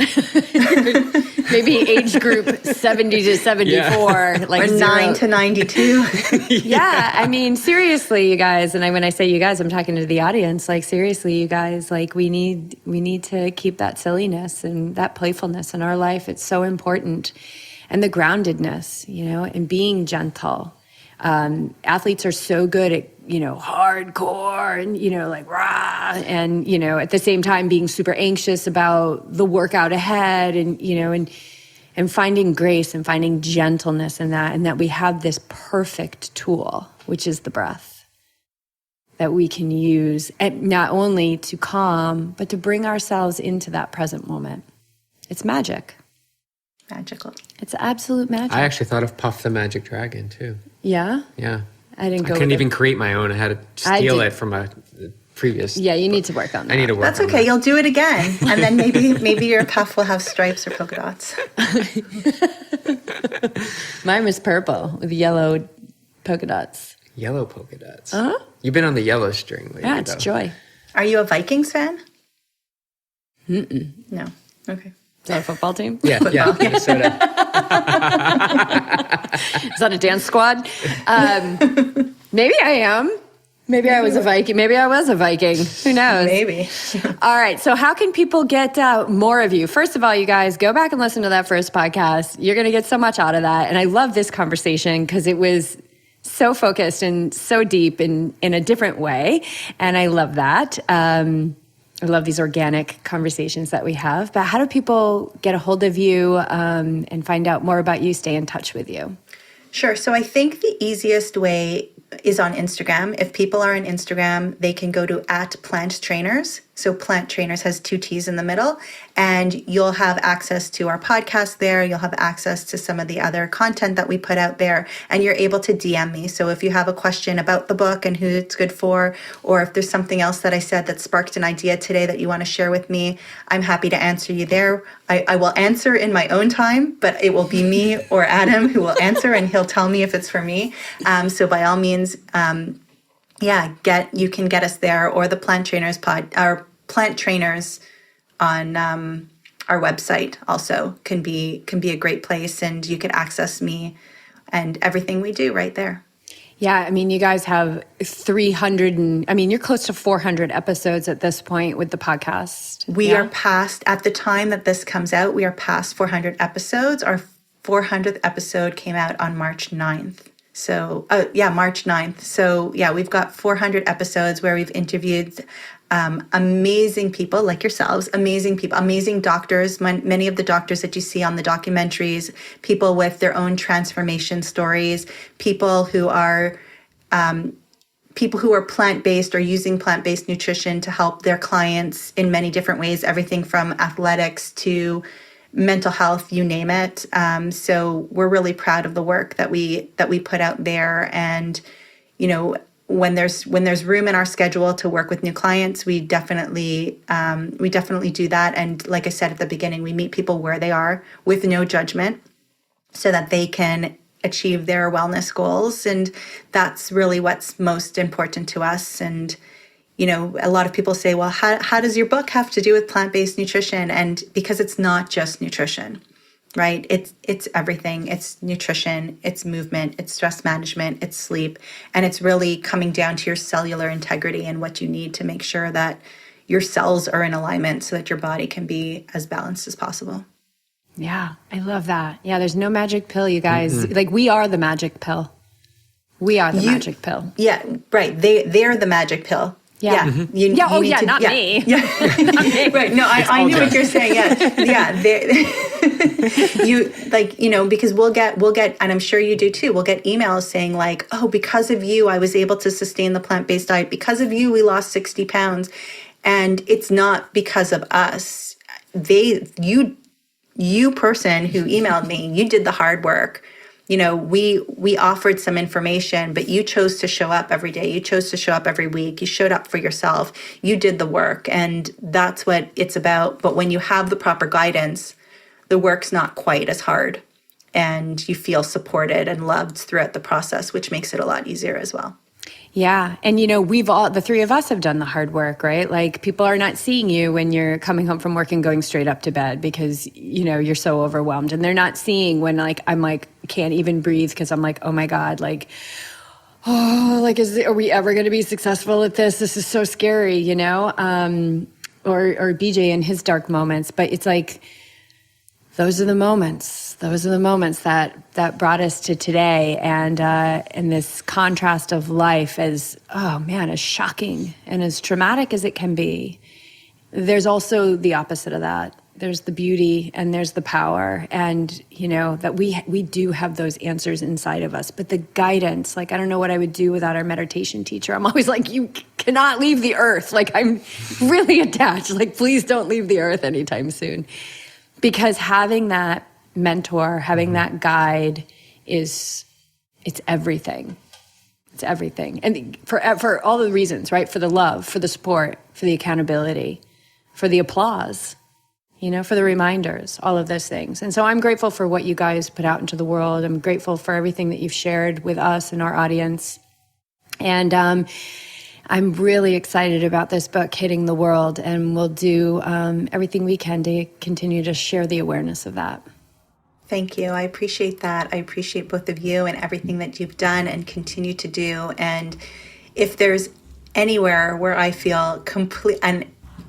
maybe age group 70 to 74, like Or 9 to 92. Yeah, I mean, seriously, you guys, and when I say you guys, I'm talking to the audience. Like, seriously, you guys, like, we need to keep that silliness and that playfulness in our life. It's so important, and the groundedness, and being gentle. Athletes are so good at, hardcore and, like rah, and, at the same time being super anxious about the workout ahead and, and finding grace and finding gentleness in that, and that we have this perfect tool, which is the breath, that we can use not only to calm, but to bring ourselves into that present moment. It's magic. Magical. It's absolute magic. I actually thought of Puff the Magic Dragon too. Yeah? Yeah. I didn't go I couldn't with even create my own. I had to steal it from a previous. Yeah, you need to work on that. I need to work. That's on okay. that. You'll do it again. And then maybe your puff will have stripes or polka dots. Mine was purple with yellow polka dots. Yellow polka dots. Uh-huh. You've been on the yellow string lately. Yeah, it's though. joy. Are you a Vikings fan? Mm-mm. No. Okay. Is that a football team? Yeah, Minnesota. Is that a dance squad? Maybe I am. Maybe I was a Viking. Maybe I was a Viking. Who knows? Maybe. All right. So how can people get more of you? First of all, you guys, go back and listen to that first podcast. You're going to get so much out of that. And I love this conversation because it was so focused and so deep in a different way. And I love that. I love these organic conversations that we have. But how do people get a hold of you and find out more about you, stay in touch with you? Sure. So I think the easiest way is on Instagram. If people are on Instagram, they can go to @PlantTrainers. So PlantTrainers has 2 T's in the middle, and you'll have access to our podcast there. You'll have access to some of the other content that we put out there, and you're able to DM me. So if you have a question about the book and who it's good for, or if there's something else that I said that sparked an idea today that you want to share with me, I'm happy to answer you there. I will answer in my own time, but it will be me or Adam who will answer, and he'll tell me if it's for me. So by all means, you can get us there, or the PlantTrainers PlantTrainers on our website also can be a great place, and you could access me and everything we do right there. Yeah, I mean, you guys have 300 and, I mean, you're close to 400 episodes at this point with the podcast. We are past, at the time that this comes out, we are past 400 episodes. Our 400th episode came out on March 9th. So, March 9th. So, yeah, we've got 400 episodes where we've interviewed amazing people like yourselves, amazing people, amazing doctors, many of the doctors that you see on the documentaries, people with their own transformation stories, people who are plant-based or using plant-based nutrition to help their clients in many different ways, everything from athletics to mental health, you name it. So we're really proud of the work that we put out there. And, you know, when there's room in our schedule to work with new clients, we definitely do that. And like I said at the beginning, we meet people where they are with no judgment so that they can achieve their wellness goals. And that's really what's most important to us. And, you know, a lot of people say, well, how does your book have to do with plant-based nutrition? And because it's not just nutrition, right? It's everything. It's nutrition, it's movement, it's stress management, it's sleep. And it's really coming down to your cellular integrity and what you need to make sure that your cells are in alignment so that your body can be as balanced as possible. Yeah, I love that. Yeah, there's no magic pill, you guys. Mm-hmm. Like, we are the magic pill. We are the magic pill. Yeah, right. They're the magic pill. Yeah. Mm-hmm. Not me. Yeah. Not me. Right. No, I knew what you're saying. Yeah. Because we'll get, and I'm sure you do too, we'll get emails saying like, oh, because of you, I was able to sustain the plant-based diet. Because of you, we lost 60 pounds. And it's not because of us. You person who emailed me, you did the hard work. You know, we offered some information, but you chose to show up every day. You chose to show up every week. You showed up for yourself. You did the work, and that's what it's about. But when you have the proper guidance, the work's not quite as hard, and you feel supported and loved throughout the process, which makes it a lot easier as well. Yeah. And, you know, the three of us have done the hard work, right? Like, people are not seeing you when you're coming home from work and going straight up to bed because, you know, you're so overwhelmed. And they're not seeing when, like, I'm like, can't even breathe because I'm like, oh my God, like, are we ever going to be successful at this? This is so scary, you know? Or BJ in his dark moments. But it's like, those are the moments that brought us to today, and this contrast of life, as shocking and as traumatic as it can be, there's also the opposite of that. There's the beauty and there's the power, and you know that we do have those answers inside of us. But the guidance, like, I don't know what I would do without our meditation teacher. I'm always like, you cannot leave the earth. Like, I'm really attached. Like, please don't leave the earth anytime soon. Because having that mentor, having that guide it's everything. It's everything. And for all the reasons, right? For the love, for the support, for the accountability, for the applause, you know, for the reminders, all of those things. And so I'm grateful for what you guys put out into the world. I'm grateful for everything that you've shared with us and our audience. And I'm really excited about this book hitting the world, and we'll do everything we can to continue to share the awareness of that. Thank you. I appreciate that. I appreciate both of you and everything that you've done and continue to do. And if there's anywhere where I feel complete, and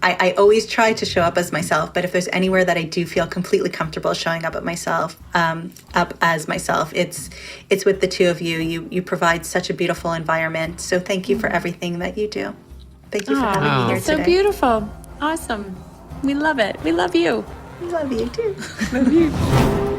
I always try to show up as myself, but if there's anywhere that I do feel completely comfortable showing up as myself, it's with the two of you. You provide such a beautiful environment. So thank you for everything that you do. Thank you for having me here today. So beautiful. Awesome. We love it. We love you. We love you too. Love you.